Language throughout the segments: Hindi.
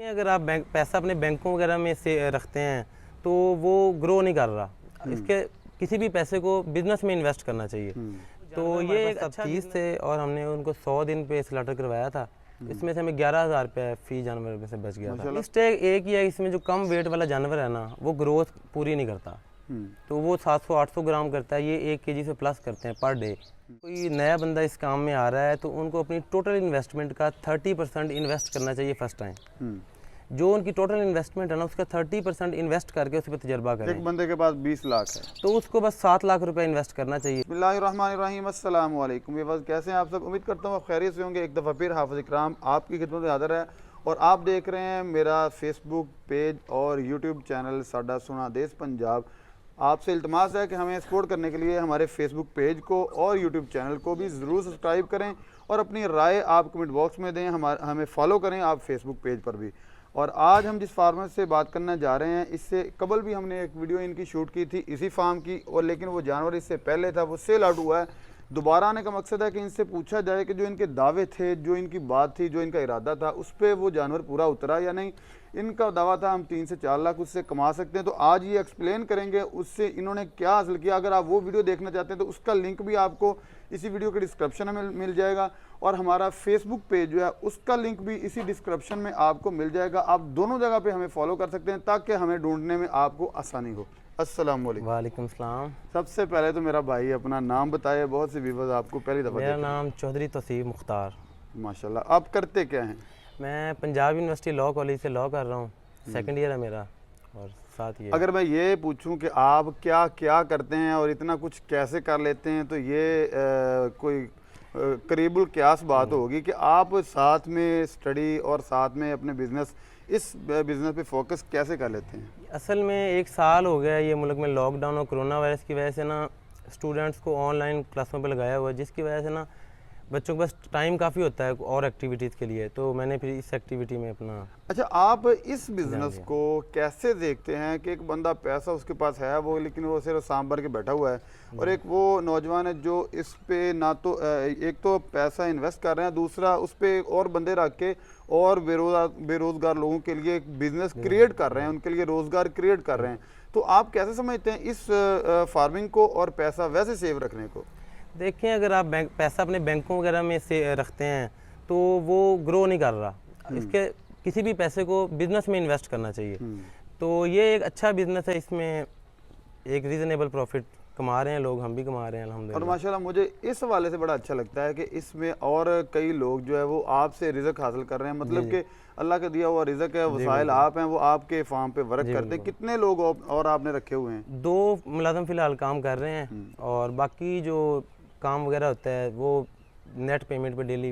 अगर आप पैसा अपने बैंकों वगैरह में से रखते हैं तो वो ग्रो नहीं कर रहा। इसके किसी भी पैसे को बिजनेस में इन्वेस्ट करना चाहिए। तो ये एक अच्छा 30 थे और हमने उनको 100 दिन पे स्लाटर करवाया था। इसमें से हमें 11,000 रुपये फी जानवर में से बच गया था। मिस्टेक एक ही है, इसमें जो कम वेट वाला जानवर है ना वो ग्रोथ पूरी नहीं करता। तो वो 700-800 ग्राम करता है, ये 1 केजी से प्लस करते हैं पर डे। कोई नया बंदा इस काम में आ रहा है तो उनको अपनी टोटल इन्वेस्टमेंट का 30% इन्वेस्ट करना चाहिए फर्स्ट टाइम। जो उनकी टोटल इन्वेस्टमेंट है ना उसका 30% इन्वेस्ट करके उस पर तजर्बा करें। एक बंदे के पास 20 लाख है तो उसको बस 7 लाख रुपए इन्वेस्ट करना चाहिए। बिस्मिल्लाहिर्रहमानिर्रहीम, अस्सलाम वालेकुम। ये बस कैसे हैं आप सब? उम्मीद करता हूँ आप खैरियत से होंगे। एक दफ़ा फिर हाफिज़ इकराम आपकी खिदमत में हाज़िर है और आप देख रहे हैं मेरा फेसबुक पेज और यूट्यूब चैनल साडा सुना देश पंजाब। आपसे इल्तमास है कि हमें सपोर्ट करने के लिए हमारे फेसबुक पेज को और यूट्यूब चैनल को भी ज़रूर सब्सक्राइब करें और अपनी राय आप कमेंट बॉक्स में दें। हमें फॉलो करें आप फेसबुक पेज पर भी। और आज हम जिस फार्मर से बात करने जा रहे हैं, इससे कबल भी हमने एक वीडियो इनकी शूट की थी इसी फार्म की, और लेकिन वो जानवर इससे पहले था, वो सेल आउट हुआ है। दोबारा आने का मकसद है कि इनसे पूछा जाए कि जो इनके दावे थे, जो इनकी बात थी, जो इनका इरादा था, उस पर वो जानवर पूरा उतरा या नहीं। इनका दावा था हम 3 से 4 लाख उससे कमा सकते हैं, तो आज ये एक्सप्लेन करेंगे उससे इन्होंने क्या हासिल किया। अगर आप वो वीडियो देखना चाहते हैं तो उसका लिंक भी आपको इसी वीडियो के डिस्क्रिप्शन में मिल जाएगा और हमारा फेसबुक पेज जो है उसका लिंक भी इसी डिस्क्रिप्शन में आपको मिल जाएगा। आप दोनों जगह पे हमें फॉलो कर सकते हैं ताकि हमें ढूंढने में आपको आसानी हो। अस्सलाम वालेकुम। वालेकुम सलाम। सबसे पहले तो मेरा भाई अपना नाम बताए, बहुत से व्यूअर्स आपको पहली दफ़ा। मेरा नाम चौधरी तौसीफ मुख्तार। माशाल्लाह। आप करते क्या हैं? मैं पंजाब यूनिवर्सिटी लॉ कॉलेज से लॉ कर रहा हूँ, सेकंड ईयर है मेरा। और साथ ये अगर मैं ये पूछूं कि आप क्या क्या करते हैं और इतना कुछ कैसे कर लेते हैं, तो ये कोई करीबुल क्यास बात होगी कि आप साथ में स्टडी और साथ में अपने बिजनेस, इस बिज़नेस पे फोकस कैसे कर लेते हैं? असल में 1 साल हो गया ये मुल्क में लॉकडाउन और कोरोना वायरस की वजह से ना स्टूडेंट्स को ऑनलाइन क्लासों पे लगाया हुआ है, जिसकी वजह से ना बच्चों के पास टाइम काफ़ी होता है और एक्टिविटीज़ के लिए। तो मैंने फिर इस एक्टिविटी में अपना। अच्छा, आप इस बिज़नेस को कैसे देखते हैं कि एक बंदा पैसा उसके पास है वो, लेकिन वो सिर्फ सांभ भर के बैठा हुआ है, और एक वो नौजवान है जो इस पे ना तो एक तो पैसा इन्वेस्ट कर रहे हैं, दूसरा उस पर और बंदे रख के और बेरोज़गार लोगों के लिए एक बिज़नेस क्रिएट कर रहे हैं, उनके लिए रोज़गार क्रिएट कर रहे हैं। तो आप कैसे समझते हैं इस फार्मिंग को और पैसा वैसे सेव रखने को? देखें, अगर आप पैसा अपने बैंकों वगैरह में से रखते हैं तो वो ग्रो नहीं कर रहा। इसके किसी भी पैसे को बिजनेस में इन्वेस्ट करना चाहिए। तो ये एक अच्छा बिजनेस है, इसमें एक रीज़नेबल प्रॉफिट कमा रहे हैं लोग, हम भी कमा रहे हैं अल्हम्दुलिल्लाह। और माशाल्लाह मुझे इस हवाले से बड़ा अच्छा लगता है कि इसमें और कई लोग जो है वो आपसे रिज़्क हासिल कर रहे हैं, मतलब कि अल्लाह का दिया हुआ रिज़्क है, वसाइल आप हैं, वो आपके फार्म पे वर्क करते हैं। कितने लोग और आपने रखे हुए हैं? 2 मुलाज़िम फ़िलहाल काम कर रहे हैं और बाकी जो काम वगैरह होता है वो नेट पेमेंट पे, डेली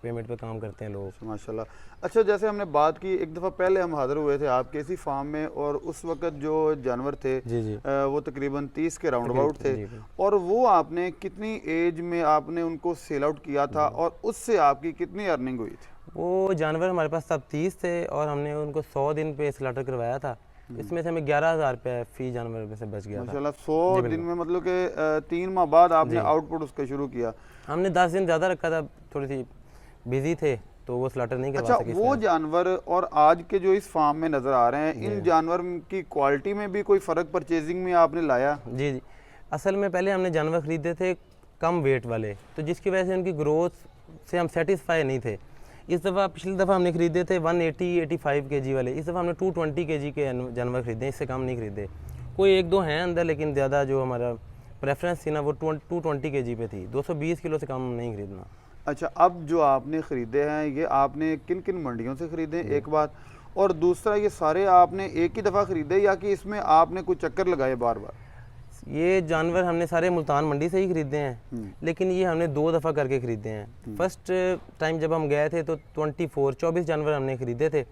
पेमेंट पे काम करते हैं लोग माशाल्लाह। अच्छा, जैसे हमने बात की, एक दफ़ा पहले हम हाज़िर हुए थे आपके इसी फार्म में, और उस वक्त जो जानवर थे वो तकरीबन 30 के राउंड अबाउट थे, और वो आपने कितनी एज में आपने उनको सेल आउट किया था और उससे आपकी कितनी अर्निंग हुई थी? वो जानवर हमारे पास तब 30 थे और हमने उनको 100 दिन पे स्लाटर करवाया था। इसमें से हमें 11,000 रुपये फी जानवर में से बच गया था। माशाल्लाह। 100 दिन में मतलब कि 3 माह बाद आपने आउटपुट उसका शुरू किया। हमने 10 दिन ज़्यादा रखा था, थोड़ी सी बिजी थे तो वो स्लाटर नहीं करवा सके। वो जानवर और आज के जो इस फार्म में नज़र आ रहे हैं, इन जानवर की क्वालिटी में भी कोई फ़र्क परचेजिंग में आपने लाया? जी। असल में पहले हमने जानवर ख़रीदे थे कम वेट वाले, तो जिसकी वजह से उनकी ग्रोथ से हम सेटिस्फाई नहीं थे। इस दफ़ा पिछली दफ़ा हमने ख़रीदे थे 180-85 kg वाले, इस दफ़ा हमने 220 kg के जानवर ख़रीदे, इससे कम नहीं ख़रीदे। कोई 1-2 हैं अंदर, लेकिन ज़्यादा जो हमारा प्रेफरेंस थी ना वो 220 kg पे थी। 220 किलो से कम नहीं ख़रीदना। अच्छा, अब जो आपने ख़रीदे हैं ये आपने किन किन मंडियों से ख़रीदे, एक बात, और दूसरा ये सारे आपने एक ही दफ़ा ख़रीदे या कि इसमें आपने कोई चक्कर लगाए बार बार? ये जानवर हमने सारे मुल्तान मंडी से ही ख़रीदे हैं, लेकिन ये हमने 2 दफ़ा करके ख़रीदे हैं। फर्स्ट टाइम जब हम गए थे तो 24 जानवर हमने ख़रीदे थे,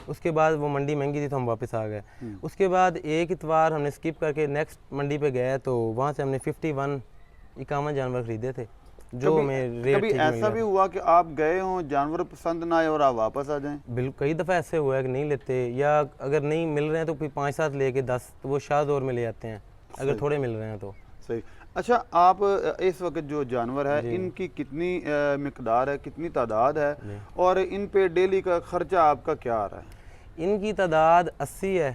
उसके बाद वो मंडी महंगी थी तो हम वापस आ गए। उसके बाद एक इतवार हमने स्किप करके नेक्स्ट मंडी पे गए तो वहाँ से हमने 51 जानवर ख़रीदे थे, जो हमें रेट। कभी ऐसा भी हुआ कि आप गए हों, जानवर पसंद ना आए और आप वापस आ जाएं? बिल्कुल, कई दफ़ा ऐसे हुआ है कि नहीं लेते, या अगर नहीं मिल रहे हैं तो फिर 5-7 लेके 10 तो वो शाद और में ले आते हैं अगर थोड़े मिल रहे हैं तो। सही। अच्छा, आप इस वक्त जो जानवर है इनकी कितनी मिकदार है, कितनी तादाद है, और इन पे डेली का खर्चा आपका क्या आ रहा है? इनकी तादाद 80 है।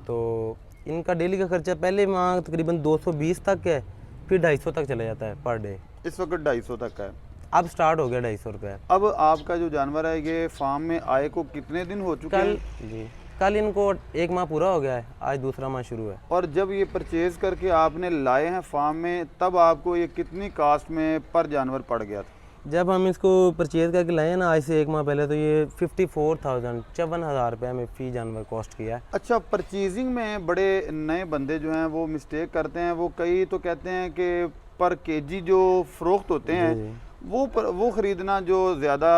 तो इनका डेली का खर्चा पहले माह तकरीबन 220 तक है, फिर 250 तक चला जाता है पर डे। इस वक्त 250 तक है, अब स्टार्ट हो गया 250 रुपये। अब आपका जो जानवर है ये फार्म में आए को कितने दिन हो चुके हैं? जी कल इनको 1 माह पूरा हो गया है, आज दूसरा माह शुरू है। और जब ये परचेज करके आपने लाए हैं फार्म में, तब आपको ये कितनी कास्ट में पर जानवर पड़ गया था? जब हम इसको परचेज करके लाए ना आज से 1 माह पहले, तो ये 54,000 रुपये में फ़ी जानवर कॉस्ट किया है। अच्छा, परचेजिंग में बड़े नए बंदे जो हैं वो मिस्टेक करते हैं, वो कई तो कहते हैं कि पर केजी जो फ़रोख्त होते हैं वो ख़रीदना जो ज़्यादा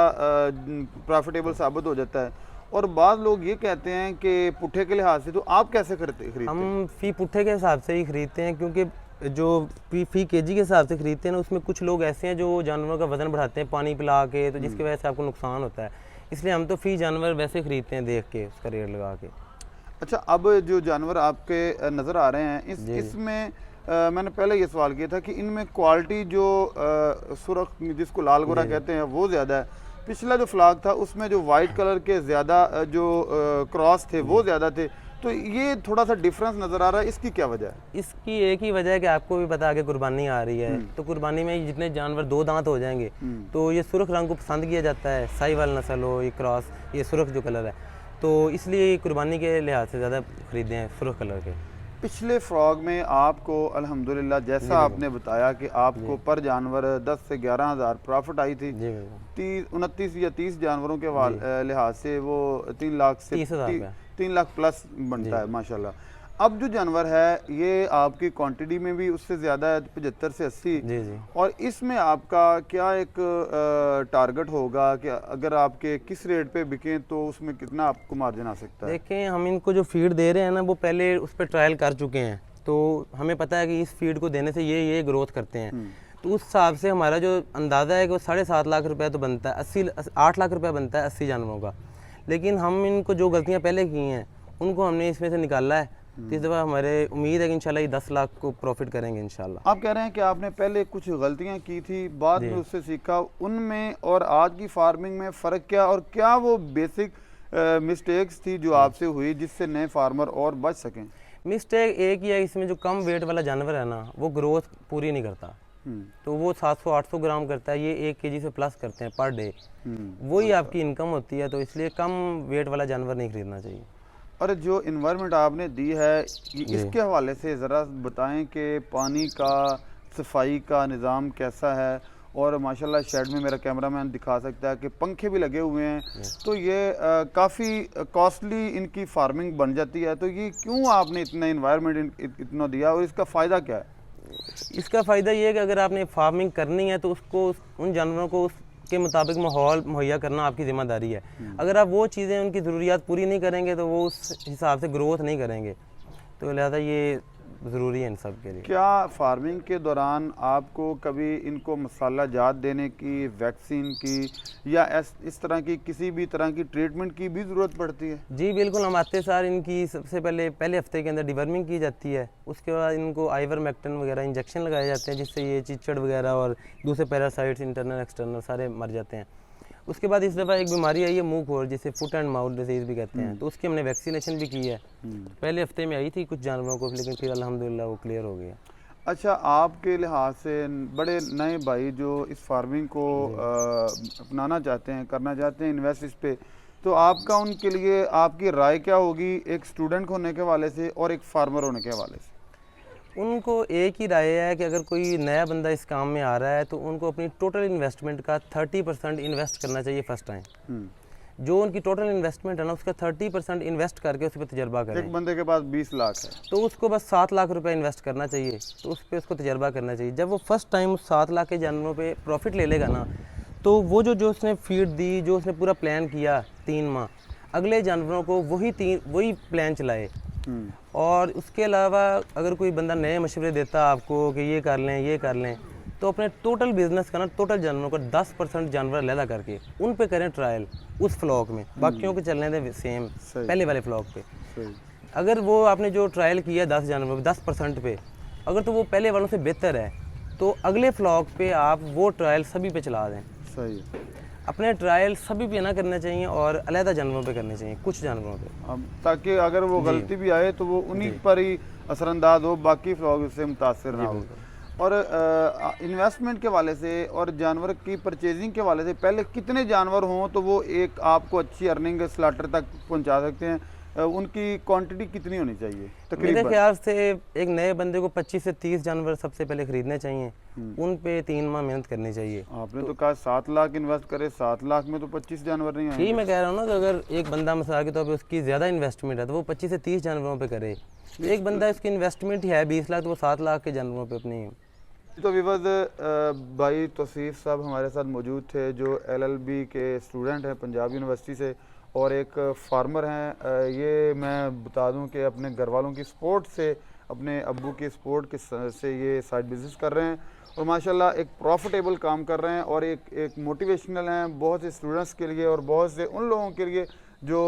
प्रॉफिटेबल साबित हो जाता है, और बाद लोग ये कहते हैं कि पुट्ठे के लिहाज से। तो आप कैसे खरीदते हैं? हम फ़ी पुट्ठे के हिसाब से ही ख़रीदते हैं, क्योंकि जो फ़ी केजी के हिसाब से ख़रीदते हैं ना, उसमें कुछ लोग ऐसे हैं जो जानवरों का वज़न बढ़ाते हैं पानी पिला के, तो जिसकी वजह से आपको नुकसान होता है। इसलिए हम तो फ़ी जानवर वैसे ख़रीदते हैं देख के, उसका रेट लगा के। अच्छा, अब जो जानवर आपके नज़र आ रहे हैं इसमें मैंने पहले ये सवाल किया था कि इनमें क्वालिटी जो सुर्ख जिसको लाल गोरा कहते हैं वो ज़्यादा है। पिछला जो फ्लॉक था उसमें जो वाइट कलर के ज़्यादा जो क्रॉस थे वो ज़्यादा थे, तो ये थोड़ा सा डिफरेंस नज़र आ रहा है, इसकी क्या वजह है? इसकी एक ही वजह है कि आपको भी पता है कि कुर्बानी आ रही है, तो कुर्बानी में जितने जानवर 2 दांत हो जाएंगे तो ये सुर्ख रंग को पसंद किया जाता है, साहिवाल नस्ल हो, ये क्रॉस, ये सुर्ख जो कलर है, तो इसलिए कुर्बानी के लिहाज से ज़्यादा खरीदे हैं सुर्ख कलर के। पिछले फ्रॉग में आपको अल्हम्दुलिल्लाह जैसा आपने बताया कि आपको पर जानवर 10 से 11,000 प्रॉफिट आई थी। 29 या 30 जानवरों के लिहाज से वो 3 लाख से 3 लाख प्लस बनता है माशाल्लाह। अब जो जानवर है ये आपकी क्वांटिटी में भी उससे ज़्यादा है, 75 से 80। जी। और इसमें आपका क्या एक टारगेट होगा कि अगर आपके किस रेट पे बिकें तो उसमें कितना आपको मार्जिन आ सकता है? देखें, हम इनको जो फीड दे रहे हैं ना, वो पहले उस पर ट्रायल कर चुके हैं, तो हमें पता है कि इस फीड को देने से ये ग्रोथ करते हैं। तो उस हिसाब से हमारा जो अंदाज़ा है कि वो 7.5 लाख रुपये तो बनता है, 8 लाख रुपये बनता है 80 जानवरों का। लेकिन हम इनको जो गलतियाँ पहले की हैं उनको हमने इसमें से निकाला है, तो इस दफ़ा हमारे उम्मीद है कि इंशाल्लाह ये 10 लाख को प्रॉफिट करेंगे इंशाल्लाह। आप कह रहे हैं कि आपने पहले कुछ गलतियां की थी, बाद में उससे सीखा, उनमें और आज की फार्मिंग में फ़र्क क्या, और क्या वो बेसिक मिस्टेक्स थी जो आपसे हुई जिससे नए फार्मर और बच सकें? मिस्टेक एक ही है, इसमें जो कम वेट वाला जानवर है ना वो ग्रोथ पूरी नहीं करता, तो वो 700-800 ग्राम करता है, ये 1 केजी से प्लस करते हैं पर डे, वही आपकी इनकम होती है। तो इसलिए कम वेट वाला जानवर नहीं खरीदना चाहिए। और जो इन्वायरमेंट आपने दी है इसके हवाले से ज़रा बताएं कि पानी का, सफाई का निज़ाम कैसा है? और माशाल्लाह शेड में मेरा कैमरामैन दिखा सकता है कि पंखे भी लगे हुए हैं, तो ये काफ़ी कॉस्टली इनकी फार्मिंग बन जाती है। तो ये क्यों आपने इतना इन्वायरमेंट इतना दिया और इसका फ़ायदा क्या है? इसका फ़ायदा ये है कि अगर आपने फार्मिंग करनी है तो उसको, उन जानवरों को के मुताबिक माहौल मुहैया करना आपकी ज़िम्मेदारी है। अगर आप वो चीज़ें, उनकी ज़रूरियात पूरी नहीं करेंगे तो वो उस हिसाब से ग्रोथ नहीं करेंगे, तो लिहाजा ये ज़रूरी है इन सब के लिए। क्या फार्मिंग के दौरान आपको कभी इनको मसाला जात देने की, वैक्सीन की या इस तरह की किसी भी तरह की ट्रीटमेंट की भी ज़रूरत पड़ती है? जी बिल्कुल, हम आते सार इनकी सबसे पहले हफ्ते के अंदर डिवर्मिंग की जाती है, उसके बाद इनको आइवरमेक्टिन वगैरह इंजेक्शन लगाए जाते हैं जिससे ये चिचड़ वगैरह और दूसरे पैरासाइट्स इंटरनल एक्सटर्नल सारे मर जाते हैं। उसके बाद इस दफ़ा एक बीमारी आई है मुंह खोर, जिसे फुट एंड माउथ डिजीज़ भी कहते हैं, तो उसकी हमने वैक्सीनेशन भी की है। पहले हफ्ते में आई थी कुछ जानवरों को, लेकिन फिर अल्हम्दुलिल्लाह वो क्लियर हो गया। अच्छा, आपके लिहाज से बड़े नए भाई जो इस फार्मिंग को अपनाना चाहते हैं, करना चाहते हैं इन्वेस्ट इस पे, तो आपका उनके लिए आपकी राय क्या होगी, एक स्टूडेंट होने के हवाले से और एक फार्मर होने के हवाले से? उनको एक ही राय है कि अगर कोई नया बंदा इस काम में आ रहा है तो उनको अपनी टोटल इन्वेस्टमेंट का 30% इन्वेस्ट करना चाहिए फर्स्ट टाइम। जो उनकी टोटल इन्वेस्टमेंट है ना, उसका 30% इन्वेस्ट करके उस पर तजर्बा करें। एक बंदे के पास 20 लाख है तो उसको बस 7 लाख रुपए इन्वेस्ट करना चाहिए, तो उस पर उसको तजर्बा करना चाहिए। जब वो फर्स्ट टाइम 7 लाख के जानवरों पे प्रॉफिट ले लेगा ना, तो वो जो उसने फीड दी, जो उसने पूरा प्लान किया 3 माह, अगले जानवरों को वही प्लान चलाए। और उसके अलावा अगर कोई बंदा नए मशवरे देता आपको कि ये कर लें, तो अपने टोटल बिजनेस का ना, टोटल जानवरों का 10% जानवर लैला करके उन पे करें ट्रायल उस फ्लॉक में, बाकियों के चलने दें सेम पहले वाले फ्लॉक पे। अगर वो आपने जो ट्रायल किया 10 जानवरों पे 10% पे, अगर तो वो पहले वालों से बेहतर है, तो अगले फ्लॉक पे आप वो ट्रायल सभी पे चला दें। सही। अपने ट्रायल सभी पे ना करने चाहिए और अलहदा जानवरों पे करने चाहिए, कुछ जानवरों पे, ताकि अगर वो गलती भी आए तो वो उन्हीं पर ही असरअंदाज हो, बाकी फ्रॉग इससे मुतासर ना हो। और इन्वेस्टमेंट के वाले से और जानवर की परचेजिंग के वाले से पहले कितने जानवर हों तो वो एक आपको अच्छी अर्निंग स्लाटर तक पहुंचा सकते हैं, उनकी क्वांटिटी कितनी होनी चाहिए तकरीबन? मेरे ख्याल से एक नए बंदे को 25 से 30 जानवर सबसे पहले खरीदने चाहिए, उन पे 3 माह मेहनत करनी चाहिए। आपने तो कहा 7 लाख इन्वेस्ट करे, 7 लाख में तो 25 जानवर नहीं आएंगे। यही मैं कह रहा हूँ ना कि अगर एक बंदा मिसाल के तौर पे उसकी ज़्यादा इन्वेस्टमेंट है तो वो 25 से 30 जानवरों पे करे। एक बंदा इसकी इन्वेस्टमेंट ही है 20 लाख तो वो 7 लाख के जानवरों पे अपनी। तो विवज भाई तौसीफ साहब हमारे साथ मौजूद थे जो LLB के स्टूडेंट हैं पंजाब यूनिवर्सिटी से और एक फार्मर हैं। ये मैं बता दूं कि अपने घर वालों की सपोर्ट से, अपने अब्बू की सपोर्ट से ये साइड बिज़नेस कर रहे हैं और माशाल्लाह एक प्रॉफिटेबल काम कर रहे हैं और एक मोटिवेशनल हैं बहुत से स्टूडेंट्स के लिए और बहुत से उन लोगों के लिए जो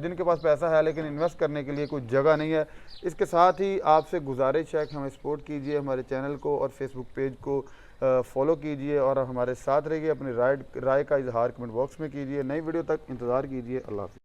जिनके पास पैसा है लेकिन इन्वेस्ट करने के लिए कोई जगह नहीं है। इसके साथ ही आपसे गुजारिश है कि हमें सपोर्ट कीजिए, हमारे चैनल को और फेसबुक पेज को फॉलो कीजिए और हमारे साथ रहिए। अपनी राय का इजहार कमेंट बॉक्स में कीजिए। नई वीडियो तक इंतज़ार कीजिए। अल्लाह हाफ़िज़।